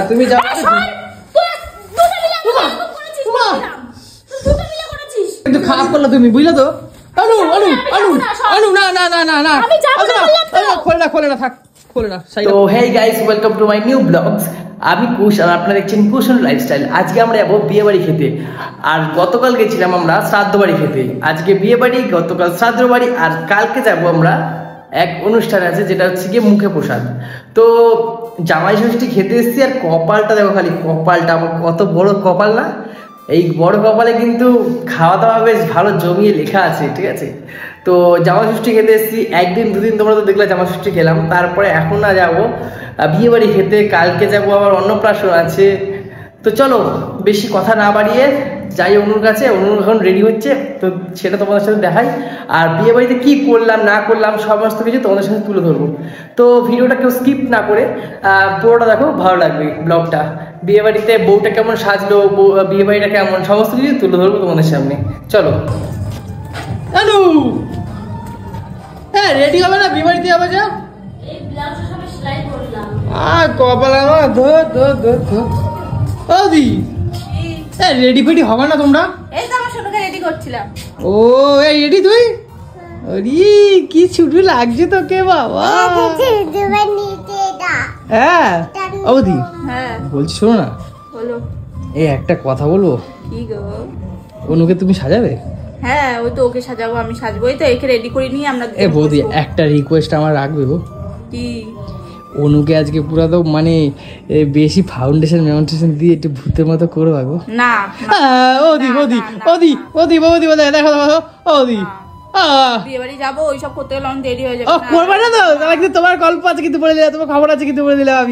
তুমি যাও কিন্তু খারাপ করলো তুমি, বুঝলে তো? অনু অনু অনু অনু না না না না না খোলে না থাক, খোলে না। তো hey guys, welcome to my new blogs. আমি কুশ আর আপনারা দেখছেন কুশন লাইফস্টাইল। আজকে আমরা যাবো বিয়ে বাড়ি খেতে। আর গতকাল গেছিলাম আমরা শ্রাদ্ধ বাড়ি খেতে। আজকে বিয়ে বাড়ি, গতকাল শ্রাদ্ধ বাড়ি, আর কালকে যাবো আমরা এক অনুষ্ঠান আছে যেটা হচ্ছে গিয়ে মুখে প্রসাদ। তো জামাই ষষ্ঠী খেতে এসেছি, আর কপালটা দেখো, খালি কপালটা আমার কত বড় কপাল না। এই বড় কপালে কিন্তু খাওয়া দাওয়া বেশ ভালো জমিয়ে লেখা আছে, ঠিক আছে? তো জামা ষষ্ঠী খেতে এসেছি, একদিন দুদিন তোমরা তো দেখলে জামা ষষ্ঠী খেলাম, তারপরে এখন না যাবো বিয়ে বাড়ি খেতে, কালকে যাবো আবার অন্নপ্রাশন আছে। তো চলো বেশি কথা না বাড়িয়ে যাই অনুর কাছে। অনুর এখন রেডি হচ্ছে, তো সেটা তোমাদের সাথে দেখাই। আর বিয়ে বাড়িতে কী করলাম না করলাম সমস্ত কিছু তোমাদের সাথে তুলে ধরবো। তো ভিডিওটা কেউ স্কিপ না করে পুরোটা দেখো, ভালো লাগবে ব্লগটা। বিয়ে বাড়িতে বউটা কেমন সাজলো, বিয়ে বাড়িটা কেমন, সমস্ত কিছু তুলে ধরবো তোমাদের সামনে। চলো। অনু হ্যাঁ, রেডি হবে না? বিয়ে বাড়িতে যাবো, যা কপাল আমার ধর ধর ধর ধর। ও দি রেডি ফেডি হবে না তোমরা? এই তো আমার ছোটকে রেডি করছিলাম। ও এই রেডি তুই? আরে কি ছোট লাগছে তোকে বাবা। হ্যাঁ ও দি, হ্যাঁ বলছি শোনো না, বলো। এই একটা কথা বলবো। কি গো? অনুকে তুমি সাজাবে? হ্যাঁ ওই তো ওকে সাজাবো, আমি সাজবোই তো, একে রেডি করে নিয়ে আমরা। এ বৌদি একটা রিকোয়েস্ট আমার রাখবে গো। কি? অনুকে আজকে পুরো তো মানে বেশি ফাউন্ডেশন মেউন্ডেশন দিয়ে একটু ভূতের মতো করবা গো। না ওদি ওদি ওদি ওদি ওদি ওদি দেখো দেখো ওদি বিয়ে বাড়ি যাবো, ওইসব করতে গেলে অনেক দেরি হয়ে যাবে। করবে না তো? তাহলে কিন্তু তোমার গল্প আছে কিন্তু বলে দিলাম, তোমার খবর আছে কিন্তু বলে দিলাম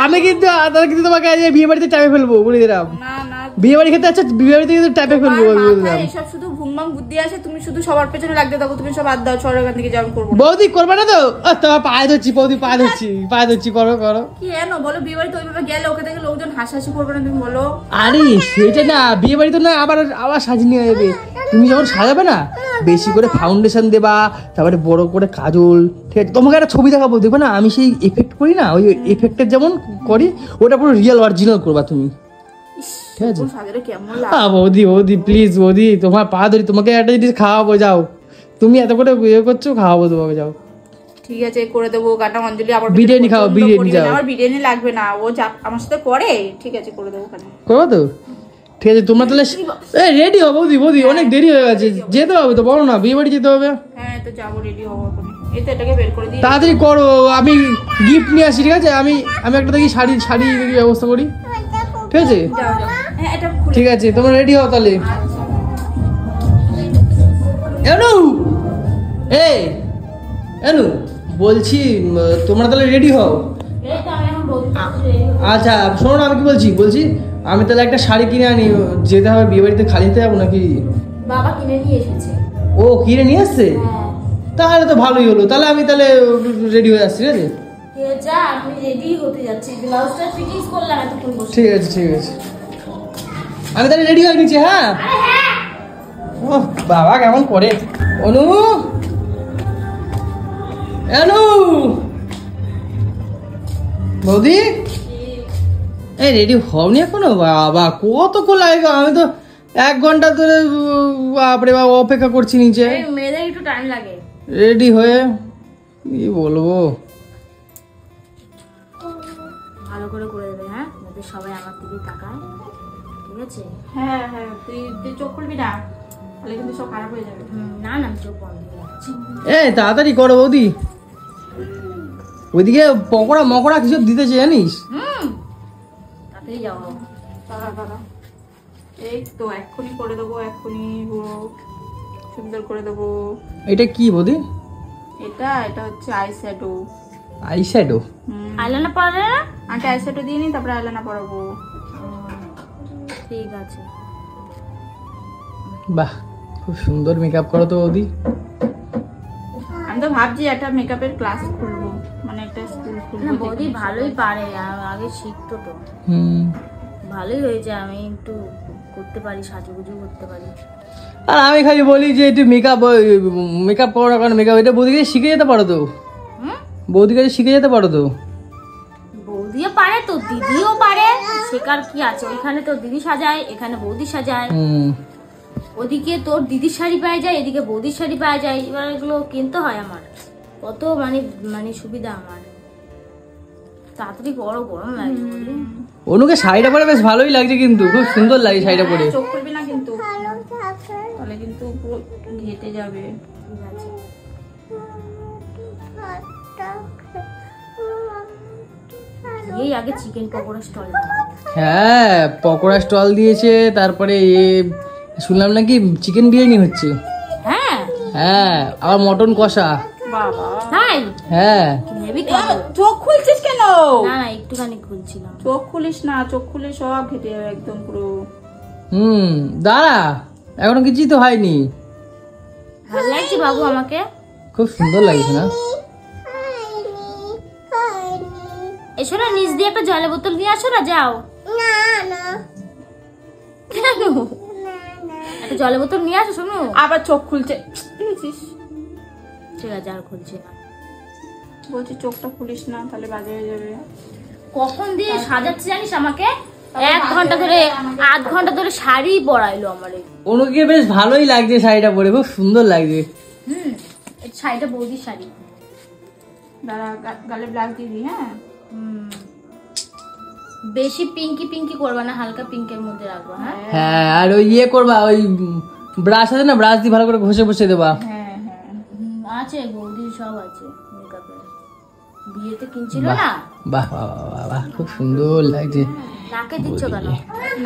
আমি কিন্তু তাহলে কিন্তু তোমাকে বিয়ে বাড়িতে টাইমে ফেলবো বলে দিলাম। না না বিয়ে বাড়ি খেতে আচ্ছা, বিয়ে বাড়িতে কিন্তু টাইমে ফেলবো বলে দিলাম। এইসব শুধু ভুংমাং বুদ্ধি আছে, তুমি শুধু সবার পেছনে লাগতে থাকো, তুমি সব বাদ দাও, ছড় ওখান থেকে যাও, করবো। বৌদি করবে না তো? তোমার পায়ে ধরছি বৌদি, পায়ে ধরছি করো করো। কি এনো বলো, বিয়ে বাড়িতে ওইভাবে গেলে ওকে দেখে লোকজন হাসাহাসি করবে না? তুমি বলো। আরে সেটা না, বিয়ে বাড়িতে না আবার আবার সাজিয়ে নিয়ে যাবে। তুমি যখন সাজাবে না, বেশি করে ফাউন্ডেশন দেবা, তারপরে বড় করে কাজল, ঠিক আছে? তোমাকে একটা ছবি দেখাবো, দেখবে না আমি সেই এফেক্ট করি না, ওই এফেক্টের যেমন করি ওটা পুরো রিয়েল অরিজিনাল করবা তুমি, ঠিক আছে? বৌদি বৌদি প্লিজ বৌদি, তোমার পা ধরি, তোমাকে একটা জিনিস খাওয়াবো, যাও। তুমি এত করে ইয়ে করছো, খাওয়াবো তোমাকে, যাও। ঠিক আছে করে দেবো, কাটা অঞ্জলি। আবার বিরিয়ানি খাও, বিরিয়ানি যাও। আমার বিরিয়ানি লাগবে না, ও আমার সাথে করে, ঠিক আছে করে দেবো। করবো তো? ঠিক আছে তোমরা তাহলে রেডি হবো। বৌদি বৌদি অনেক দেরি হয়ে গেছে, যেতে হবে তো, বলো না বিয়ে বাড়ি যেতে হবে। হ্যাঁ তো যাবো, রেডি হবো। এই তো এটাকে বের করে দিই, তাড়াতাড়ি করো, আমি গিফট নিয়ে আসি, ঠিক আছে? আমি একটা দেখি শাড়ি ব্যবস্থা করি, ঠিক আছে? ঠিক আছে তোমরা রেডি হও তাহলে। এনু এই এনু বলছি, তোমরা তাহলে রেডি হও। আচ্ছা শোনো না, আমি কি বলছি আমি তাহলে একটা শাড়ি কিনে আনি, যেতে হবে বিয়ে বাড়িতে, খালি নিতে যাবো নাকি? বাবা কিনে নিয়ে এসেছে। ও কিনে নিয়ে আসছে? তাহলে তো ভালোই হলো, তাহলে আমি তাহলে রেডি হয়ে আসছি, ঠিক আছে? ঠিক আছে ঠিক আছে, আমি তাহলে রেডি হয়ে নিচ্ছি। হ্যাঁ ও বাবা কেমন করে। অনু অনু বৌদি এই রেডি হওনি এখনো? বাবা কতক্ষণ লাগে, আমি তো 1 ঘন্টা ধরে বাপরে বাবা অপেক্ষা করছি নিচে। মেয়েদের একটু টাইম লাগে রেডি হয়ে, কি বলবো। ভালো করে দেবে, হ্যাঁ যাতে সবাই আমার দিকে তাকায়, ঠিক আছে? হ্যাঁ হ্যাঁ তুই চোখ খুলবি না, তাহলে কিন্তু সব খারাপ হয়ে যাবে। না না চোখ বন্ধ করে রাখছি। তাড়াতাড়ি করো বৌদি, ওইদিকে পকোড়া মকড়া কিছু দিতেছে জানিস? তাড়াতাড়ি যাও, দাঁড়া এই তো এক্ষুনি করে দেবো, এক্ষুনি পুরো সুন্দর করে দেবো। এটা কি বৌদি? এটা হচ্ছে আইশ্যাডো। আইশ্যাডো? আইলাইনার পরাবে না? আন্টি আইশ্যাডো দিয়ে নি, তারপরে আইলাইনার পরাবো। ঠিক আছে। বাহ খুব সুন্দর মেকআপ করো তো বৌদি। আমি তো ভাবছি একটা মেকআপের ক্লাস খুলবো, মানে একটা স্কুল খুলবো। না বৌদি ভালোই পারে, আগে শিখতো তো। ভালোই হয়েছে, আমি একটু করতে পারি, সাজুগুজু করতে পারি। আর আমি খালি বলি যে একটু মেকআপ করো না, কারণ মেকআপ এটা বৌদিকে শিখে যেতে পারো তো। বৌদিকে শিখে যেতে পারো তো। বৌদিও পারে তো, দিদিও পারে, শেখার কি আছে? ওইখানে তোর দিদি সাজায়, এখানে বৌদি সাজায়, ওদিকে তোর দিদির শাড়ি পাওয়া যায়, এদিকে বৌদির শাড়ি পাওয়া যায়। এবার এগুলো কিনতে হয় আমার, কত মানে সুবিধা আমার। তাড়াতাড়ি বড় গরম লাগে। অনুকে শাড়িটা পরে বেশ ভালোই লাগছে, কিন্তু খুব সুন্দর লাগে শাড়িটা পরে। চোখ খুলবি না কিন্তু, তাহলে কিন্তু পুরো ঘেটে যাবে। এই আগে চিকেন পকোড়া স্টল। হ্যাঁ, পকোড়া স্টল দিয়েছে, তারপরে শুনলাম নাকি চিকেন বিরিয়ানি হচ্ছে। হ্যাঁ হ্যাঁ, আবার মটন কষা। বাবা তাই? হ্যাঁ। চোখ খুলছিস কেন? না না, একটুখানি খুলছিলাম। চোখ খুলিস না, চোখ খুলে সব ঘেটে যাবে একদম পুরো। দাঁড়া, এখনো কিছুই তো হয়নি। ভালো লাগছে বাবু আমাকে, খুব সুন্দর লাগছে না? এসো না, নিচ দিয়ে একটা জলের বোতল নিয়ে আসো না। যাও না না, কেন? একটা জলের বোতল নিয়ে আসো। শোনো, আবার চোখ খুলছে। ঠিক আছে, আর খুলছে না। বলছি চোখটা খুলিস না, তাহলে বাজে হয়ে যাবে। কখন দিয়ে সাজাচ্ছে জানিস আমাকে? 1 ঘন্টা ধরে, 8 ঘন্টা ধরে শাড়ি পরাইলো আমার। ওনাকে বেশ ভালোই লাগছে শাড়িটা পরে, খুব সুন্দর লাগছে। এই শাড়িটা বৌদির শাড়ি। দাঁড়া, গালে ব্লাশ দিবি। হ্যাঁ, বেশি পিঙ্কি পিঙ্কি করবা না, হালকা পিঙ্কের মধ্যে রাখবা। হ্যাঁ, আর ওই করবা, ওই ব্রাশ আছে না, ব্রাশ দিয়ে ভালো করে ঘষে ঘষে দেবা। হ্যাঁ হ্যাঁ, আছে বৌদির সব আছে মেকআপের, বিয়েতে কিনছিল না। বাহ বাহ বাহ বাহ, খুব সুন্দর লাগছে। নাকে দিচ্ছ কেন?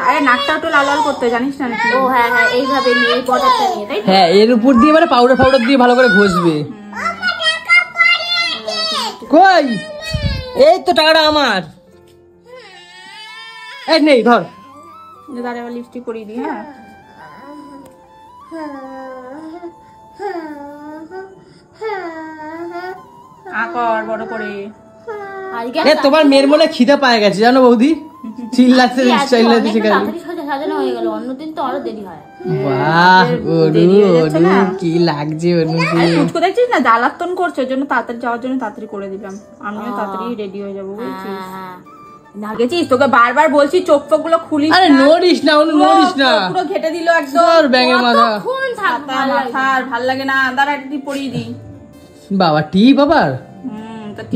আরে নাকটা একটু লাল লাল করতে জানিস না নাকি? ও হ্যাঁ হ্যাঁ, এইভাবে নিয়ে এই বর্ডারটা নিয়ে, তাই? হ্যাঁ, এর উপর দিয়ে মানে পাউডার দিয়ে ভালো করে ঘষবে। কই? এই তো টাকাটা আমার। এই নেই, ধর। দাঁড়া, লিপস্টিক পরিয়ে দিই। হ্যাঁ, আকর বড় করে। তোমার মেয়ের মনে খিদে পায় গেছে জানো বৌদি, চিল্লাচ্ছে চিল্লাচ্ছে। সাজানো হয়ে গেল, অন্যদিন তো আরো দেরি হয়। বাহ, অনু কি লাগছে অনুকে। তুই দেখছিস না জ্বালাতন করছে, ওই জন্য তাড়াতাড়ি যাওয়ার জন্য তাড়াতাড়ি করে দিলাম। আমিও তাড়াতাড়ি রেডি হয়ে যাবো, বুঝছিস? না গেছিস, তোকে বারবার বলছি চোখ ফোক গুলো খুলিস। আরে নড়িস না অনু, নড়িস না, পুরো ঘেটে দিল একদম। ব্যাঙের মাথা। ভাল লাগে না, দাঁড়া একটু পরিয়ে দিই। বাবা টিপ আবার?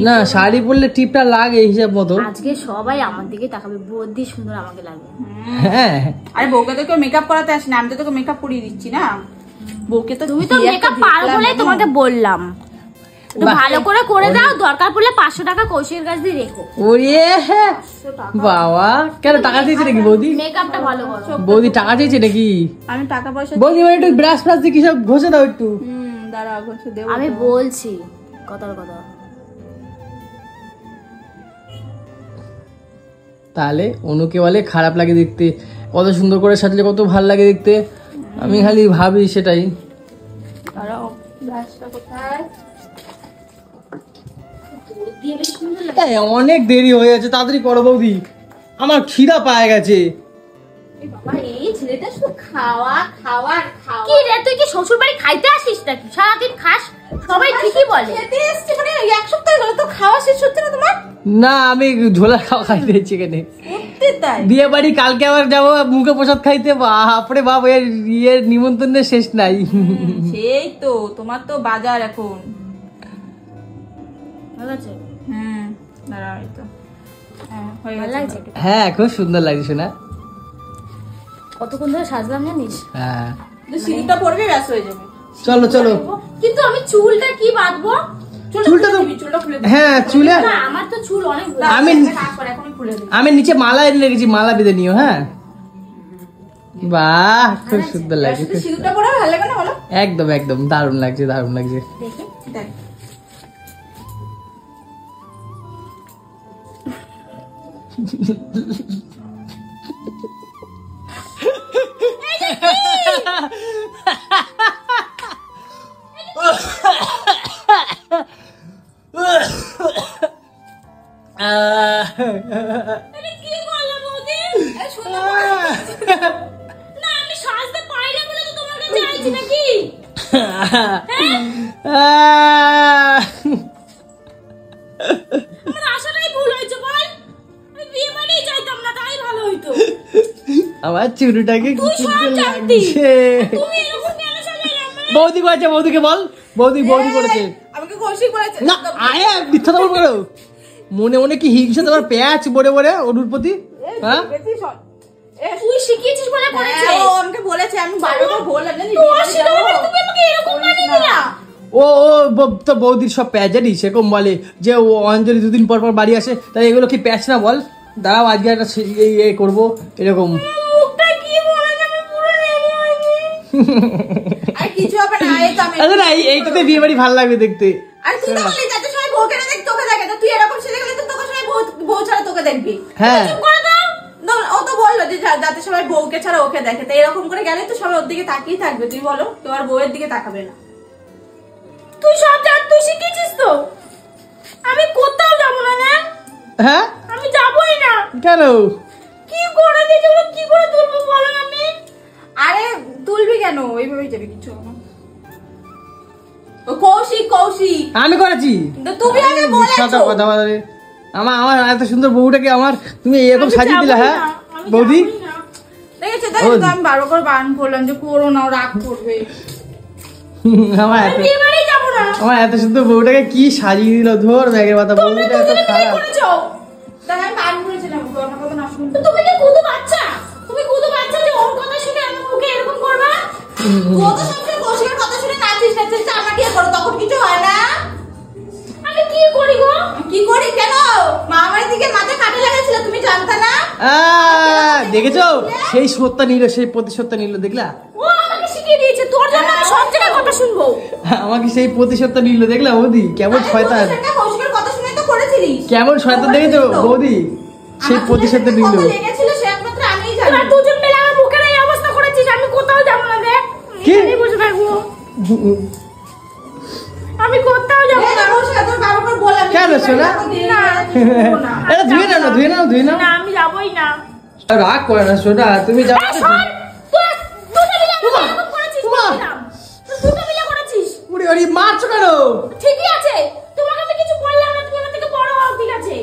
না, শাড়ি পরলে টিপটা লাগে হিসাব মতো। আজকে সবাই আমার দিকে তাকাবে, বৌদি সুন্দর আমাকে লাগে। হ্যাঁ, আরে বউকে তো কেউ মেকআপ করাতে আসে না, আমি তো তোকে মেকআপ করিয়ে দিচ্ছি না। বউকে তো তুমি তো মেকআপ পারো বলেই তোমাকে বললাম, ভালো করে করে দাও। দরকার পড়লে 500 টাকা কৌশিকের কাছ দিয়ে রেখো। ওরে বাবা, কেন টাকা চেয়েছে নাকি বৌদি? মেকআপটা ভালো করো। বৌদি টাকা চেয়েছে নাকি? আমি টাকা পয়সা বৌদি একটু ব্রাশ ফ্রাশ দিয়ে কি সব ঘষে দাও একটু। দাঁড়া, ঘষে দেব। আমি বলছি কথার কথা। তাহলে অনুকে বলে খারাপ লাগে দেখতে, কত সুন্দর করে সাজলে কত ভালো লাগে দেখতে। আমি খালি ভাবি সেটাই। অনেক দেরি হয়ে গেছে, তাড়াতাড়ি করো বৌদি, আমার খিদা পায় গেছে। কি রে, তুই কি শ্বশুর বাড়ি খাইতে আসিস নাকি? সারাদিন খাস, সবাই ঠিকই বলে। মানে 1 সপ্তাহ গেল তো খাওয়া শেষ হচ্ছে না তোমার? না, আমি ঝোলা খাওয়া খাইতে এসেছি এখানে। বিয়ে বাড়ি কালকে আবার যাবো মুখে প্রসাদ খাইতে। বাপরে বাপ, এর নিমন্ত্রণের শেষ নাই। সেই তো তোমার তো বাজার এখন। হ্যাঁ, খুব সুন্দর লাগছে না? কতক্ষণ ধরে সাজলাম জানিস? হ্যাঁ, সিঁদুরটা পরবে, ব্যাস হয়ে যাবে। চলো চলো। কিন্তু আমি চুলটা কি বাঁধবো? চুলটা খুলে দে। হ্যাঁ, চুলে আমার তো চুল অনেক, আমি নিচে মালা এনে রেখেছি, মালা বেঁধে নিও। হ্যাঁ, বাহ, খুব সুন্দর লাগছে। সিঁদুরটা পরে ভালো লাগে না বলো? একদম একদম, দারুণ লাগছে, দারুণ লাগছে। দেখি দেখ। আমার আশাটাই ভুল হয়েছে বল। আমি বিয়ে বাড়ি আমার চুরুটাকে কি সুন্দর লাগছে। বৌদি করেছে, বৌদিকে বল। বৌদি করেছে। আমাকে কৌশিক বলেছে না আরে মিথ্যা কথা বলো। মনে মনে কি হিংসা তোমার প্যাচ বড়ে বড়ে অনুর প্রতি? হ্যাঁ তুই শিখিয়েছিস বলে করেছে। ও আমাকে বলেছে, আমি বারবার বললাম না তুমি আমাকে এরকম বানিয়ে দিলা। ও তো বৌদির সব প্যাচ জানি সেরকম বলে যে ও অঞ্জলি দুদিন পর পর বাড়ি আসে, তাই এগুলো কি প্যাচ না বল? দাঁড়াও আজকে একটা করবো এরকম। আর কিছু হবে না, এই তো আমি আরে না এইটাতে বিয়ে বাড়ি ভালো লাগবে দেখতে। আর তুই তো বললি যাতে সবাই বউকে না দেখ তোকে দেখে, তো তুই এরকম সেজে গেলে তো তোকে সবাই বউ ছাড়া তোকে দেখবি। হ্যাঁ চুপ করে দাও। ও তো বললো যে যাতে সবাই বউকে ছাড়া ওকে দেখে, তো এরকম করে গেলে তো সবাই ওর দিকে তাকিয়ে থাকবে। তুই বলো, তোমার বউয়ের দিকে তাকাবে না। তুই সব জান, তুই শিখিয়েছিস তো। আমি কোথাও যাব না। না হ্যাঁ আমি যাবই না। কেন? কি করে দিয়েছে ওরা, কি করে তুলবো বলো আমি? আরে তুলবি কেন, ওইভাবেই যাবি, কিছু হবে না। ও কৌশিক আমি করেছি। তুমি আগে বলেছো কথা বলে আমার এত সুন্দর বউটাকে আমার তুমি এরকম সাজিয়ে দিলে। হ্যাঁ বৌদি দেখেছো, আমি বারো করে বারণ করলাম যে করো না, রাগ করবে। আমার এত সুন্দর বউটাকে কি সাজিয়ে দিল। ধর ব্যাগের কথা, বউটা এত খারাপ। আমি বারণ করেছিলাম কথা না শুনতে। তুমি কি কুদু বাচ্চা? তুমি কুদু বাচ্চা যে ওর কথা শুনে আমার মুখে এরকম করবা? কত শুনতে কৌশিকের কথা শুনে নাচিস আমাকে করো, তখন কিছু হয় না। আমি কি করি গো? কি করি কেন? মামার দিকে মাথা কাটে লাগাইছিল, তুমি জানতা না? দেখেছো সেই সত্যা নিল, সেই প্রতিশোধটা নিল, দেখলা? ও আমাকে শিখিয়ে দিয়েছে, তোর জন্য আমি সব জায়গায় কথা শুনবো। আমাকে সেই প্রতিশোধটা নিল, দেখলা বৌদি? কেমন শয়তান, কৌশিকের কথা শুনে তো করেছিলিস। কেমন শয়তান দেখেছো বৌদি? সেই প্রতিশোধটা নিল। লেগেছিল সে একমাত্র আমিই জানি। তোরা দুজন মিলে আমার মুখের এই অবস্থা করেছিস, আমি কোথাও যাব না রে। এখানেই বসে থাকবো, আমি কোথাও যাব না। তোর বাবাকে বললাম কেন শোনা? এটা ধুয়ে নাও। না আমি যাবই না। রাগ করে না শোনা, তুমি যাও। মারছো কেন? ঠিকই আছে, তোমাকে আমি কিছু বললাম না, তুমি আমার থেকে বড় হও, ঠিক আছে?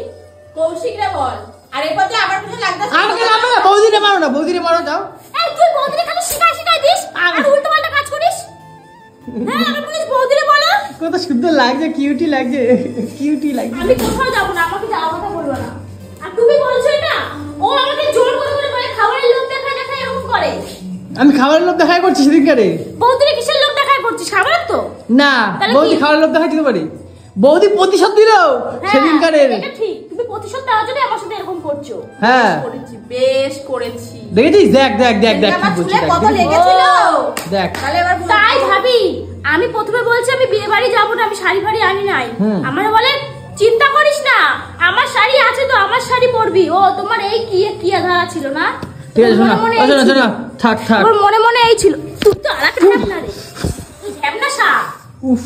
কৌশিক রে বল। আর এরপর যে আমার পিছনে লাগতেছে। আমাকে লাগবে না, বৌদিরে মারো না, বৌদিরে মারো যাও। এই তুই বৌদিরে খালি শিখাই দিস আর উল্টো পাল্টা কাজ করিস। হ্যাঁ আমি বলিস বৌদিরে বলো। কত সুন্দর লাগছে, কিউটি লাগছে। আমি কোথাও যাব না, আমাকে যাওয়ার কথা বলবো না। আর তুমি বলছো না ও আমাকে জোর করে বলে খাবারের লোভ দেখায় এরকম করে। আমি খাবারের লোভ দেখাই করছি সেদিনকারে। বৌদিরে কিসের লোভ দেখায় করছিস? খাবারের তো না, বৌদি খাবারের লোভ দেখাই দিতে পারি। বৌদি প্রতিশোধ দিল সেদিনকারে। এটা ঠিক, তুমি প্রতিশোধ দেওয়ার জন্য আমার সাথে এরকম করছো। হ্যাঁ বেশ করেছি। দেখেছিস? দেখ আমার চুলে কত লেগেছিল। দেখ তাই ভাবি আমি প্রথমে বলছি আমি বিয়ে বাড়ি যাবো না, আমি শাড়ি ফাড়ি আনি নাই। আমার বলে চিন্তা করিস না, আমার শাড়ি আছে তো, আমার শাড়ি পরবি। ও তোমার এই কি ধারা ছিল না? ঠিক আছে শোনা, থাক ওর মনে মনে এই ছিল। তুই তো আলাদা ঢ্যাবনা রে, তুই ঢ্যাবনা সা। উফ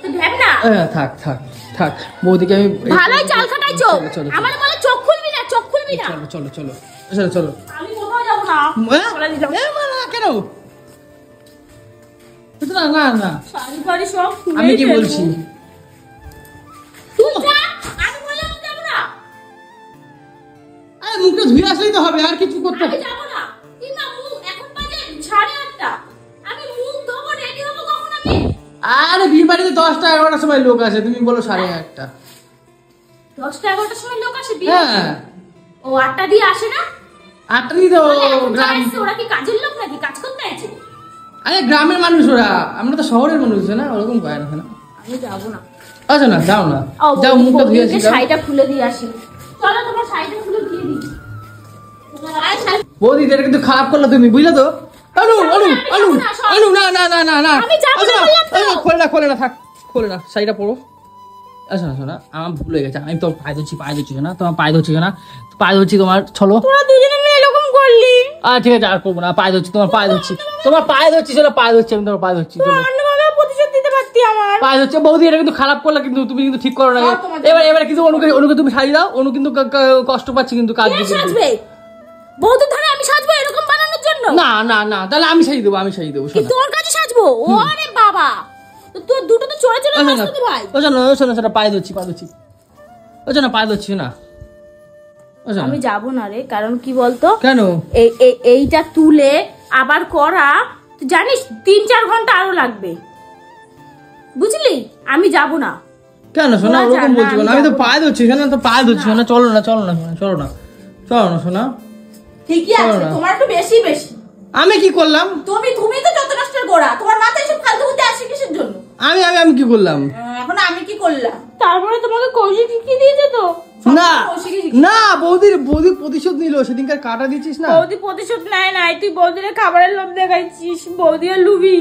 তুই ঢ্যাবনা। থাক বৌদিকে আমি ভালোই চাল খাটাইছো। আমার বলে চোখ খুলবি না। চলো আমি কোথাও যাব না। বলে দিলাম না কেন? না শাড়ি ফাড়ি সব খুলে আমি কি বলছি? তুই যা, আমি বললাম যাব না। আরে মুখটা ধুয়ে আসলেই তো হবে, আর কিছু করতে আমি যাব না। কিংবা মুখ এখন বাজে 8:30, আমি মুখ ধোবো, রেডি হবো কখন আমি? আরে বিয়ে বাড়িতে 10টা 11টার সময় লোক আসে, তুমি বলো 8:30। 10টা 11টার সময় লোক আসে বিয়ে? হ্যাঁ ও 8টা দিয়ে আসে না? 8টা দিয়ে তো গ্রাম। ওরা কি কাজের লোক নাকি, কাজ করতে আছে? আরে গ্রামের মানুষ ওরা, আমরা তো শহরের মানুষ না, ওরকম পায় না। আমি যাব না। আচ্ছা না যাও না, যাও মুখটা ধুয়ে আসি। শাড়িটা খুলে দিয়ে আসি। চলো তোমার শাড়িটা খুলে দিয়ে দিই। বৌদি এটা কিন্তু খারাপ করলে তুমি, বুঝলে তো? আনু না খোলে না, থাক খোলে না, শাড়িটা পরো। আচ্ছা শোনা, আমার ভুল হয়ে গেছে, আমি তোমার পায়ে ধরছি না, তোমার পায়ে ধরছি না, পায়ে ধরছি তোমার। চলো তোরা দুজনে মিলে এরকম করলি। ঠিক আছে আর করবো না, পায়ে ধরছি, তোমার পায়ে ধরছি, চলো পায়ে ধরছি, আমি তোমার পায়ে ধরছি। অন্যভাবে প্রতিশোধ দিতে পারতি আমার। পায়ে ধরছি। বৌদি এটা কিন্তু খারাপ করলে, কিন্তু তুমি কিন্তু ঠিক করো না। এবার কিন্তু অনুকে তুমি শাড়ি দাও, অনু কিন্তু কষ্ট পাচ্ছে কিন্তু কাজ সাজবে। বৌদির ধারে আমি সাজবো এরকম বানানোর জন্য? না তাহলে আমি সাজিয়ে দেবো। তোর কাছে সাজবো? ওরে বাবা, তোর দুটো তো চলে ভাই। শোনা পায়ে ধরছি না। আমি যাব না রে, কারণ কি বলতো, কেন এইটা তুলে আবার করা জানিস 3-4 ঘন্টা আরো লাগবে, বুঝলি? আমি যাব না। কেন শোনা ওরকম বলছো কেন? আমি তো পায়ে ধরছি, শোনা তো পায়ে ধরছি, শোনা চলো না শোনা। ঠিকই আছে, তোমার একটু বেশি। আমি কি করলাম? তুমি তো যত নষ্টের গোড়া, তোমার মাথায় সব ফালতু বুদ্ধি আসে কিসের জন্য? আমি কি করলাম? এখন আমি কি করলাম? তারপরে তোমাকে কৌশিক কি দিয়েছে তো? না বৌদি প্রতিশোধ নিল, সেদিনকার কাটা দিচ্ছিস না। বৌদি প্রতিশোধ নেয় নাই, তুই বৌদির খাবারের লোভ দেখাইছিস। বৌদি লুবি,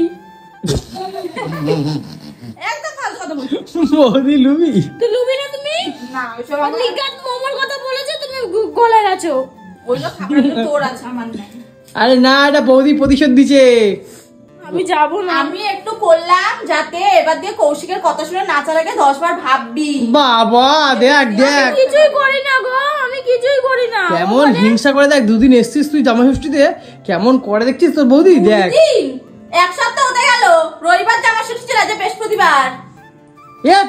একদম ফালতু কথা বলছো। বৌদি লুবি? তুই লুবি না? তুমি না ওইসব নিগাত মোমোর কথা বলেছে, তুমি গলে গেছো। ওইগুলো খাবার তোর আছে, আমার নাই। আরে না, এটা বৌদি প্রতিশোধ দিছে। আমি যাব না। আমি একটু করলাম যাতে এবার দিয়ে কৌশিকের কথা শুনে নাচার আগে 10 বার ভাববি। বাবা দেখ কিছুই করি না গো, আমি কিছুই করি না। কেমন হিংসা করে, দেখ 2 দিন এসছিস তুই জামা ষষ্ঠীতে, কেমন করে দেখছিস তোর বৌদি। দেখ 1 সপ্তাহ হতে গেল, রবিবার জামা ষষ্ঠী ছিল, আজ বৃহস্পতিবার।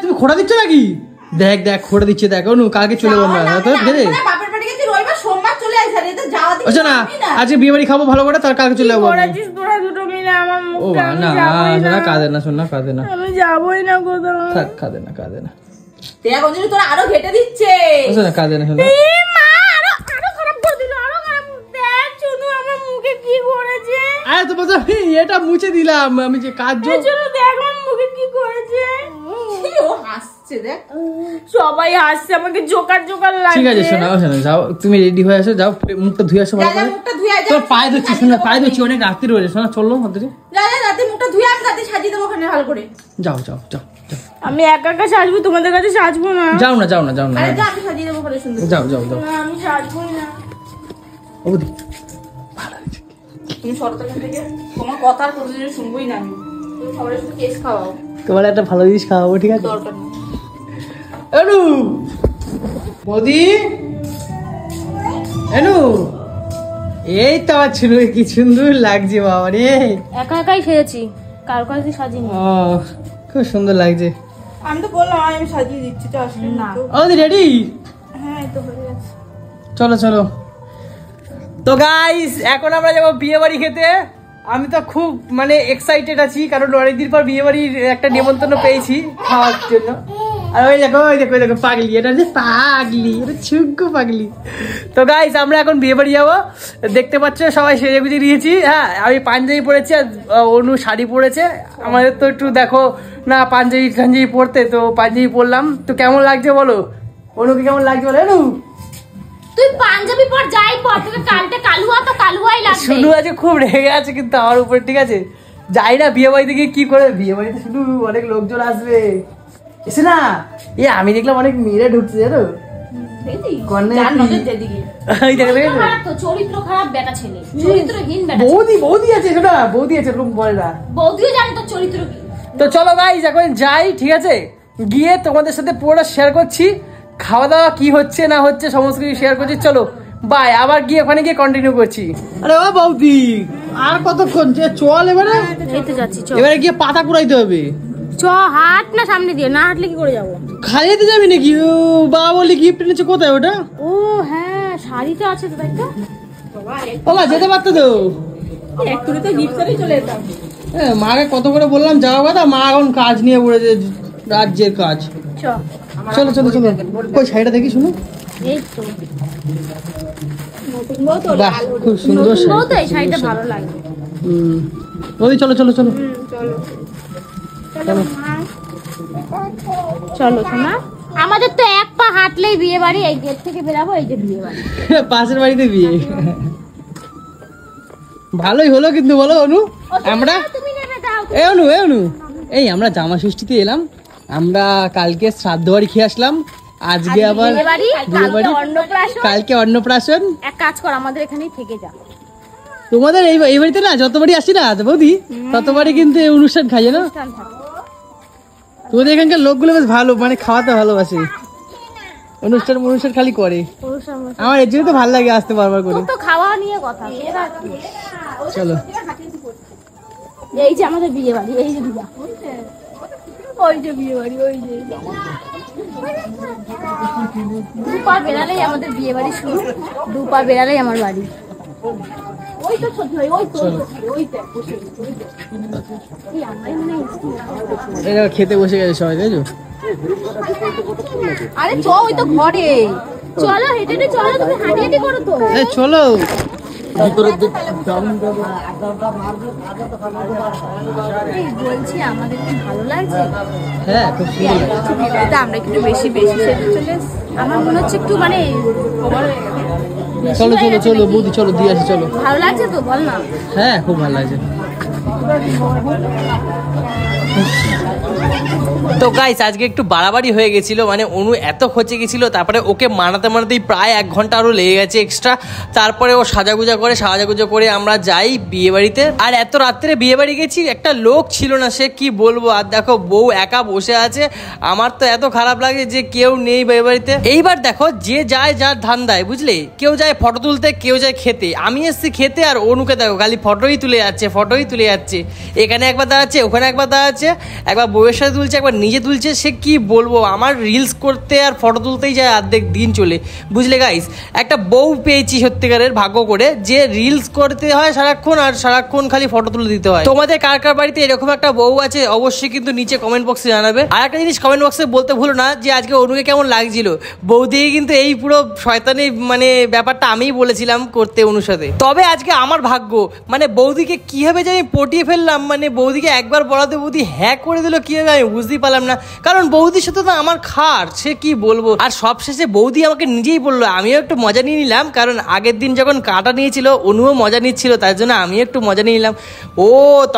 তুমি খোঁড়া দিচ্ছ নাকি? দেখ খোঁড়া দিচ্ছে, দেখ অনু কালকে চলে যাবো আমরা। বাপের বাড়ি গেছি, রবিবার সোমবার চলে আসে, আর এটা যাওয়া দিচ্ছি না, আজকে বিয়ে বাড়ি খাবো ভালো করে, তার কালকে চলে যাবো। ও না কাঁদে না, শোন না কাঁদে না, আমি যাবোই না কোথাও। থাক, কাঁদে না। দেখ অঞ্জলি তোরা আরো ঘেটে দিচ্ছে। না কাঁদে না, শোন না। আরো খারাপ করে দিল, আরো খারাপ। দেখ চুনু আমার মুখে কি করেছে। আরে তো বলছো এটা মুছে দিলাম আমি, যে কাজ চুনু দেখ আমার মুখে কি করেছে। ও হাসছে, দেখ সবাই হাসছে, আমাকে জোকার লাগছে। ঠিক আছে শোনা যাও, তুমি রেডি হয়ে আসো, যাও মুখটা ধুয়ে আসো ভালো করে। মুখটা ধুয়ে যা, তোর পায়ে ধরছি, শোনা পায়ে ধরছি, অনেক রাত্রি রয়েছে, শোনা চললো হাতে। যা রাতে মুখটা ধুয়ে আমি রাতে সাজিয়ে দেবো ওখানে ভালো করে। যাও আমি একা সাজবো, তোমাদের কাছে সাজবো না। যাও না আরে যা, আমি সাজিয়ে দেবো ওখানে সুন্দর। যাও আমি সাজবই না। ওদি তুমি সরো এখান থেকে, তোমার কথা আর কোনোদিন শুনবোই না আমি। তুমি সবাই শুধু কেস খাওয়াও, তোমার একটা ভালো জিনিস খাওয়াবো, ঠিক আছে? দরকার নেই। এনু মোদি, এই তো আমার ছিল, কি সুন্দর লাগছে বাবা রে। একাই সেজেছি, কারো কাছে সাজিনি। খুব সুন্দর লাগছে। আমি তো বললাম আমি সাজিয়ে দিচ্ছি, তো আসলে না। আমাদের রেডি? হ্যাঁ এই তো হয়ে গেছে। চলো তো গাইস, এখন আমরা যাবো বিয়ে বাড়ি খেতে। আমি তো খুব এক্সাইটেড আছি, কারণ অনেকদিন পর বিয়ে বাড়ির একটা নিমন্ত্রণ পেয়েছি খাওয়ার জন্য। আর ওই দেখো পাগলি, এটা ছুগ্গু পাগলি। তো গাইস আমরা এখন বিয়ে বাড়ি যাবো, দেখতে পাচ্ছ সবাই সেজে গুজে নিয়েছি। হ্যাঁ, আমি পাঞ্জাবি পরেছি আর অনু শাড়ি পরেছে। আমাদের তো একটু দেখো না পাঞ্জাবি পরতে, তো পাঞ্জাবি পরলাম। তো কেমন লাগছে বলো, অনুকে কেমন লাগছে বলো? অনু তুই পাঞ্জাবি পর যাই পর, তোকে কালটা কালুয়া তো কালুয়াই লাগবে। শুনু আছে খুব রেগে আছে কিন্তু আমার উপর, ঠিক আছে? যাই না বিয়ে বাড়িতে গিয়ে কি করে, বিয়ে বাড়িতে শুধু অনেক লোকজন আসবে, এসে না আমি দেখলাম অনেক মেয়েরা ঢুকছে, জানো? চরিত্র খারাপ বেটা ছেলে, চরিত্রহীন বেটা। বৌদি আছে, শোনা বৌদি আছে, এরকম বলে না। বৌদিও জানে তোর চরিত্র কি। তো চলো গাইস এখন যাই, ঠিক আছে? গিয়ে তোমাদের সাথে পুরোটা শেয়ার করছি, খাওয়া দাওয়া কি হচ্ছে না হচ্ছে সমস্ত কিছু শেয়ার করছি। চলো বাই, আবার গিয়ে ওখানে গিয়ে কন্টিনিউ করছি। আরে ও বৌদি, আর কতক্ষণ? যে চল এবারে, যেতে যাচ্ছি, চল এবারে গিয়ে পাতা কুড়াইতে হবে। চ, হাট না সামনে দিয়ে, না হাঁটলে কি করে যাবো? খাইতে যাবি নাকি? ও বাবা বলি গিফট এনেছে, কোথায় ওটা? ও হ্যাঁ, শাড়িতে আছে তো, একটা বাবা যেতে পারতো তো, একটু তো গিফট করেই চলে যেতাম। মাকে কত করে বললাম যাওয়ার কথা, মা এখন কাজ নিয়ে পড়েছে, রাজ্যের কাজ। চলো কই শাড়িটা দেখি, শুনো। এই তো নতুন বউ তো, বাহ খুব সুন্দর শাড়ি, এই শাড়িটা ভালো লাগে। ওই চলো চলো শোনা, আমাদের তো এক পা হাঁটলেই বিয়ে বাড়ি। এই গেট থেকে বেরাবো, এই যে বিয়ে বাড়ি, পাশের বাড়িতে বিয়ে। ভালোই হলো কিন্তু, বলো অনু। আমরা অনু এই আমরা জামা ষষ্ঠীতে এলাম, আমরা কালকে শ্রাদ্ধ বাড়ি খেয়ে আসলাম, আজকে আবার কালকে অন্নপ্রাশন। এক কাজ কর, আমাদের এখানেই থেকে যা। তোমাদের এই বাড়িতে না যত বাড়ি আসি না বৌদি, তত বাড়ি কিন্তু অনুষ্ঠান খাই না। তোমাদের এখানকার লোকগুলো বেশ ভালো, খাওয়াতে ভালোবাসে, অনুষ্ঠান খালি করে। আমার এর জন্য তো ভালো লাগে আসতে বারবার করে। তো খাওয়া নিয়ে কথা। চলো, এই যে আমাদের বিয়ে বাড়ি, এই যে ওই যে বিয়ে বাড়ি, ওই যে দুপা বেড়ালেই আমাদের বিয়ে বাড়ি শুরু, দুপা বেড়ালেই আমার বাড়ি। খেতে বসে গেছে সবাই, তাই তো? আরে চ, ওই তো ঘরে। চলো হেঁটে হেঁটে চলো, তুমি হাঁটি হাঁটি করো তো। চলো। বলছি আমাদের কি ভালো লাগছে? হ্যাঁ, খুব সুন্দর। আমরা একটু বেশি বেশি সেজে চলে, আমার মনে হচ্ছে একটু মানে চলো চলো চলো বৌদি, চলো দিয়ে আসি, চলো। ভালো লাগছে তো, বল না। হ্যাঁ, খুব ভালো লাগছে। তো গাইস, আজকে একটু বাড়াবাড়ি হয়ে গেছিল, মানে অনু এত খচে গেছিল, তারপরে ওকে মানাতে মানাতেই প্রায় 1 ঘন্টা আরও লেগে গেছে এক্সট্রা। তারপরে ও সাজাগুজা করে আমরা যাই বিয়ে বাড়িতে। আর এত রাত্রে বিয়ে বাড়ি গেছি, একটা লোক ছিল না, সে কি বলবো। আর দেখো বউ একা বসে আছে, আমার তো এত খারাপ লাগে যে কেউ নেই বিয়ে বাড়িতে। এইবার দেখো যে যায় যার ধান্দায়, বুঝলে, কেউ যায় ফটো তুলতে, কেউ যায় খেতে। আমি এসছি খেতে, আর অনুকে দেখো খালি ফটোই তুলে যাচ্ছে, এখানে একবার দাঁড়াচ্ছে, ওখানে একবার দাঁড়াচ্ছে, একবার বউয়ের সাথে তুলছে, একবার নিজে তুলছে। সে কি বলবো, আমার রিলস করতে আর ফটো তুলতেই যায় অর্ধেক দিন চলে, বুঝলে গাইস। একটা বউ পেয়েছি সত্যিকারের ভাগ্য করে, যে রিলস করতে হয় সারাক্ষণ, আর সারাক্ষণ খালি ফটো তুলে দিতে হয়। তোমাদের কার কার বাড়িতে এরকম একটা বউ আছে অবশ্যই কিন্তু নিচে কমেন্ট বক্সে জানাবে। আর একটা জিনিস কমেন্ট বক্সে বলতে ভুলো না, যে আজকে অনুকে কেমন লাগছিল। বৌদিকে কিন্তু এই পুরো শয়তানি মানে ব্যাপারটা আমিই বলেছিলাম করতে অনুর সাথে। তবে আজকে আমার ভাগ্য, মানে বৌদিকে কিভাবে যে আমি পটিয়ে ফেললাম, মানে বৌদিকে একবার বলাতে বৌদি হ্যাঁ করে দিল, কিভাবে আমি বুঝতেই পারলাম না। কারণ বৌদির সাথে তো আমার খার, সে কি বলবো। আর সবশেষে বৌদি আমাকে নিজেই বললো, আমিও একটু মজা নিয়ে নিলাম, কারণ আগের দিন যখন কাটা নিয়েছিল অনুও মজা নিচ্ছিল, তার জন্য আমিও একটু মজা নিয়ে নিলাম। ও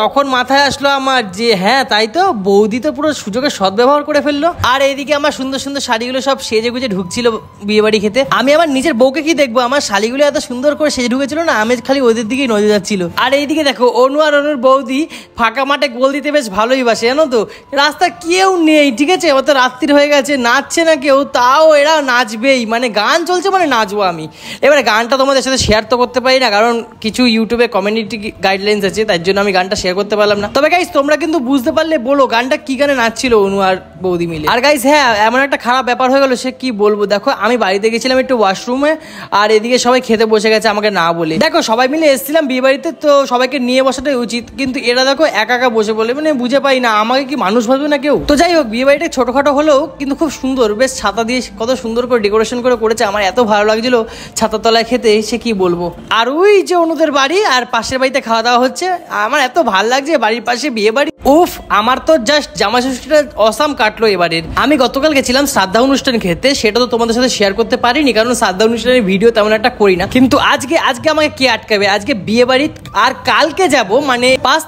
তখন মাথায় আসলো আমার যে হ্যাঁ তাই তো, বৌদি তো পুরো সুযোগের সদ্ব্যবহার করে ফেললো। আর এইদিকে আমার সুন্দর সুন্দর শাড়িগুলো সব সেজে গুজে ঢুকছিল বিয়ে বাড়ি খেতে। আমি আমার নিজের বউকে কি দেখবো, আমার শাড়িগুলো এত সুন্দর করে সেজে ঢুকেছিল না, আমি খালি ওদের দিকেই নজর যাচ্ছিল। আর এইদিকে দেখো অনু আর অনুর বৌদি ফাঁকা মাঠে গোল দিতে বেশ ভালোই বাসে, জানো তো। রাস্তা কেউ নেই, ঠিক আছে, অত রাত্রির হয়ে গেছে, নাচছে না কেউ, তাও এরা নাচবেই, মানে গান চলছে মানে নাচবো আমি। এবারে গানটা তোমাদের সাথে শেয়ার তো করতে পারি না, কারণ কিছু ইউটিউবে কমিউনিটি গাইডলাইন্স আছে, তার জন্য আমি গানটা শেয়ার করতে পারলাম না। তবে গাইস তোমরা কিন্তু বুঝতে পারলে বলো গানটা কি গানে নাচছিল অনু আর বৌদি মিলে। আর গাইস হ্যাঁ, এমন একটা খারাপ ব্যাপার হয়ে গেল, সে কি বলবো। দেখো আমি বাড়িতে গেছিলাম একটু ওয়াশরুমে, আর এদিকে সবাই খেতে বসে গেছে আমাকে না বলে। দেখো সবাই মিলে এসেছিলাম বিয়ে বাড়িতে, তো সবাইকে নিয়ে বসাটাই উচিত, কিন্তু এরা দেখো একা একা বসে বলে, মানে বুঝে পাই না আমাকে কি মানুষ ভাববে না কেউ। তো যাই হোক, বিয়ে বাড়িটা ছোটখাটো হলেও কিন্তু খুব সুন্দর, বেশ ছাতা দিয়ে কত সুন্দর করে ডেকোরেশন করে করেছে, আমার এত ভালো লাগছিল ছাতার তলায় খেতে, সে কি বলবো। আর ওই যে অনুদের বাড়ি, আর পাশের বাড়িতে খাওয়া দাওয়া হচ্ছে, আমার এত ভালো লাগছে, বাড়ির পাশে বিয়ে বাড়ি। উফ, আমার তো জাস্ট জামা ষষ্ঠীটা অসাম কাটলো এবারের। আমি গতকাল গেছিলাম শ্রাদ্ধা অনুষ্ঠান খেতে, সেটা তো তোমাদের সাথে শেয়ার করতে পারিনি, কারণ শ্রাদ্ধা অনুষ্ঠানের ভিডিও তেমন একটা করি না। কিন্তু আজকে আমাকে কে আটকাবে, আজকে বিয়ে বাড়ি। আর কালকে যাব, মানে 5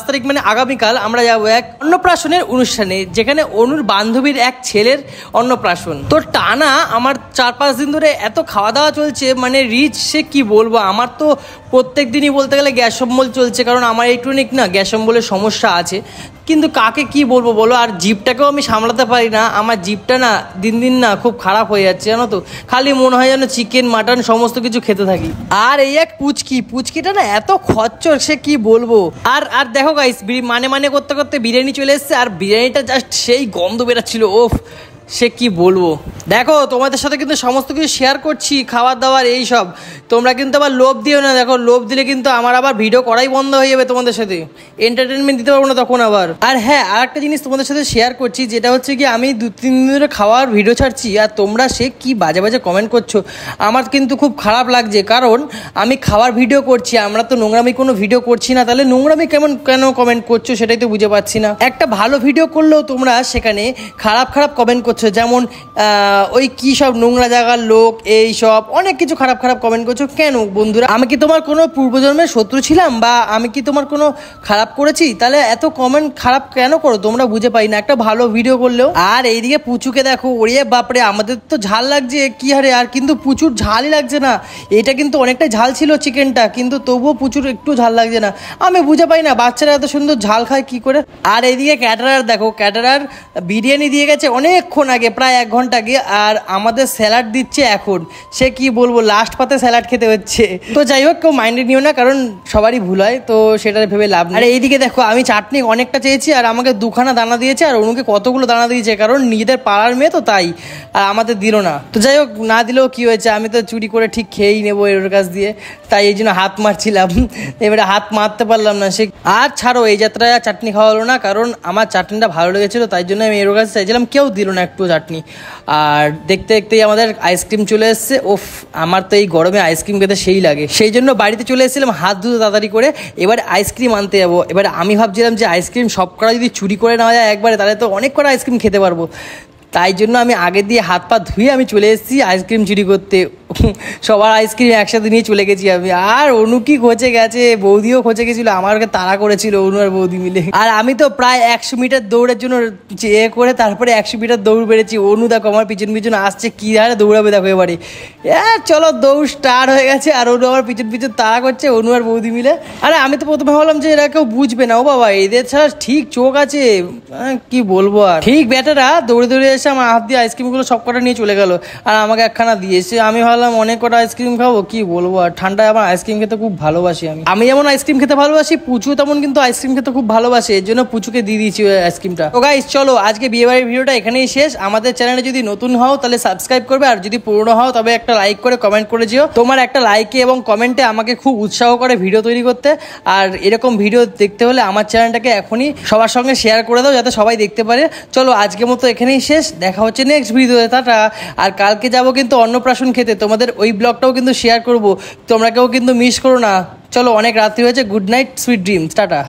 তারিখ মানে আগামীকাল আমরা যাবো এক অন্নপ্রাশনের অনুষ্ঠানে, যেখানে অনুর বান্ধবীর এক ছেলের অন্নপ্রাশন। তো টানা আমার 4-5 দিন ধরে এত খাওয়া দাওয়া চলছে, মানে রিচ, সে কি বলবো। আমার তো প্রত্যেক দিনই বলতে গেলে গ্যাস অম্বল চলছে, কারণ আমার একটুনিক না গ্যাস অম্বলের সমস্যা আছে, কিন্তু কাকে কি বলবো বলো। আর জিভটাকেও আমি সামলাতে পারি না, আমার জিভটা না দিন দিন না খুব খারাপ হয়ে যাচ্ছে, জানো তো। খালি মনে হয় যেন চিকেন মাটন সমস্ত কিছু খেতে থাকি। আর এই এক পুচকিটা না এত খচ্চর, সে কি বলবো। আর দেখো গাইস, মানে করতে করতে বিরিয়ানি চলে এসছে, আর বিরিয়ানিটা জাস্ট সেই গন্ধ বেরাচ্ছিল, ওফ, সে কি বলবো। দেখো তোমাদের সাথে কিন্তু সমস্ত কিছু শেয়ার করছি, খাবার দাবার এই সব, তোমরা কিন্তু আবার লোভ দিও না। দেখো লোভ দিলে কিন্তু আমার আবার ভিডিও করাই বন্ধ হয়ে যাবে, তোমাদের সাথে এন্টারটেনমেন্ট দিতে পারবো না তখন আবার। আর হ্যাঁ, আর একটা জিনিস তোমাদের সাথে শেয়ার করছি, যেটা হচ্ছে কি আমি 2-3 দিন ধরে খাওয়ার ভিডিও ছাড়ছি, আর তোমরা সে কি বাজে বাজে কমেন্ট করছো, আমার কিন্তু খুব খারাপ লাগছে। কারণ আমি খাওয়ার ভিডিও করছি, আমরা তো নোংরামি কোনো ভিডিও করছি না, তাহলে নোংরামি কেন কমেন্ট করছো সেটাই তো বুঝে পাচ্ছি না। একটা ভালো ভিডিও করলেও তোমরা সেখানে খারাপ কমেন্ট করছো, যেমন ওই কি সব নোংরা জায়গার লোক, এই সব অনেক কিছু খারাপ কমেন্ট করছো। কেন বন্ধুরা, আমি কি তোমার কোনো পূর্বজন্মের শত্রু ছিলাম, বা আমি কি তোমার কোনো খারাপ করেছি? তাহলে এত কমেন্ট খারাপ কেন করো তোমরা, বুঝে পাই না একটা ভালো ভিডিও করলেও। আর এইদিকে পুচুকে দেখো, ওরে বাপরে, আমাদের তো ঝাল লাগছে কি হারে, আর কিন্তু পুচুর ঝালই লাগছে না। এটা কিন্তু অনেকটাই ঝাল ছিল চিকেনটা, কিন্তু তবুও পুচুর একটু ঝাল লাগছে না। আমি বুঝে পাই না বাচ্চারা এত সুন্দর ঝাল খায় কি করে। আর এইদিকে ক্যাটারার দেখো, ক্যাটারার বিরিয়ানি দিয়ে গেছে অনেকক্ষণ কিছুক্ষণ আগে, প্রায় 1 ঘন্টা আগে। আর আমাদের স্যালাড দিচ্ছে এখন। সে কি বলবো, লাস্ট পাতে স্যালাড খেতে হচ্ছে। তো যাই হোক, কেউ মাইন্ডে নিও না, কারণ সবারই ভুল হয়, তো সেটা ভেবে লাভ নেই। আর এইদিকে দেখো, আমি চাটনি অনেকটা চেয়েছি আর আমাকে 2খানা দানা দিয়েছে, আর অনুকে কতগুলো দানা দিয়েছে, কারণ নিজেদের পাড়ার মেয়ে তো তাই, আর আমাদের দিল না। তো যাই হোক, না দিলেও কি হয়েছে, আমি তো চুরি করে ঠিক খেয়েই নেবো এর কাছ দিয়ে, তাই এই জন্য হাত মারছিলাম। এবারে হাত মারতে পারলাম না। সে আর ছাড়ো, এই যাত্রায় চাটনি খাওয়া হলো না, কারণ আমার চাটনিটা ভালো লেগেছিলো, তাই জন্য আমি এর কাছে চাইছিলাম, কেউ দিল না একটু চাটনি। আর দেখতে দেখতেই আমাদের আইসক্রিম চলে এসছে। ওফ, আমার তো এই গরমে আইসক্রিম খেতে সেই লাগে, সেই জন্য বাড়িতে চলে এসেছিলাম হাত ধুতে তাড়াতাড়ি করে। এবার আইসক্রিম আনতে যাবো। এবার আমি ভাবছিলাম যে আইসক্রিম সব কটা যদি চুরি করে নেওয়া যায় একবারে, তাহলে তো অনেক কটা আইসক্রিম খেতে পারবো। তাই জন্য আমি আগে দিয়ে হাত পা ধুয়ে আমি চলে এসেছি আইসক্রিম চুরি করতে। সবার আইসক্রিম একসাথে নিয়ে চলে গেছি আমি। আর অনু কি খোঁচে গেছে, বৌদিও খোঁচে গেছিলো, আমাকে তাড়া করেছিল অনু আর বৌদি মিলে। আর আমি তো প্রায় 100 মিটার দৌড়ের জন্য করে তারপরে 100 মিটার দৌড় বেড়েছি। অনু দেখো আমার পিছন পিছন আসছে, কি হারে দৌড়াবে দেখো এবারে। চলো, দৌড় স্টার্ট হয়ে গেছে। আর অনু আমার পিছন পিছন তাড়া করছে, অনু আর বৌদি মিলে। আরে আমি তো প্রথমে ভাবলাম যে এরা কেউ বুঝবে না। ও বাবা, এদের ছাড়া ঠিক চোখ আছে, কি বলবো। আর ঠিক ব্যাটারা দৌড়ে দৌড়ে এসে আমার হাত দিয়ে আইসক্রিমগুলো সব কটা নিয়ে চলে গেল, আর আমাকে একখানা দিয়েছে। আমি ভাবলাম অনেক কটা আইসক্রিম খাবো, কি বলবো। আর ঠান্ডায় আমার আইসক্রিম খেতে খুব ভালোবাসি। আমি যেমন আইসক্রিম খেতে ভালোবাসি, পুচু তেমন কিন্তু আইসক্রিম খেতে খুব ভালোবাসে, এর জন্য পুচুকে দিয়ে দিয়েছি ওই আইসক্রিমটা। তো গাইস, চলো আজকে বিয়েবাড়ির ভিডিওটা এখানেই শেষ। আমাদের চ্যানেলে যদি নতুন হও তাহলে সাবস্ক্রাইব করবে, আর যদি পুরনো হও তবে একটা লাইক করে কমেন্ট করে যেও। তোমার একটা লাইকে এবং কমেন্টে আমাকে খুব উৎসাহ করে ভিডিও তৈরি করতে। আর এরকম ভিডিও দেখতে হলে আমার চ্যানেলটাকে এখনই সবার সঙ্গে শেয়ার করে দাও, যাতে সবাই দেখতে পারে। চলো আজকের মতো এখানেই শেষ, দেখা হচ্ছে নেক্সট ভিডিওতে, টাটা। আর কালকে যাবো কিন্তু অন্নপ্রাশন খেতে, তোমাদের ওই ব্লগটাও কিন্তু শেয়ার করবো, তোমরা কেউ কিন্তু মিস করো না। চলো, অনেক রাত্রি হয়েছে, good night, sweet dreams, tata.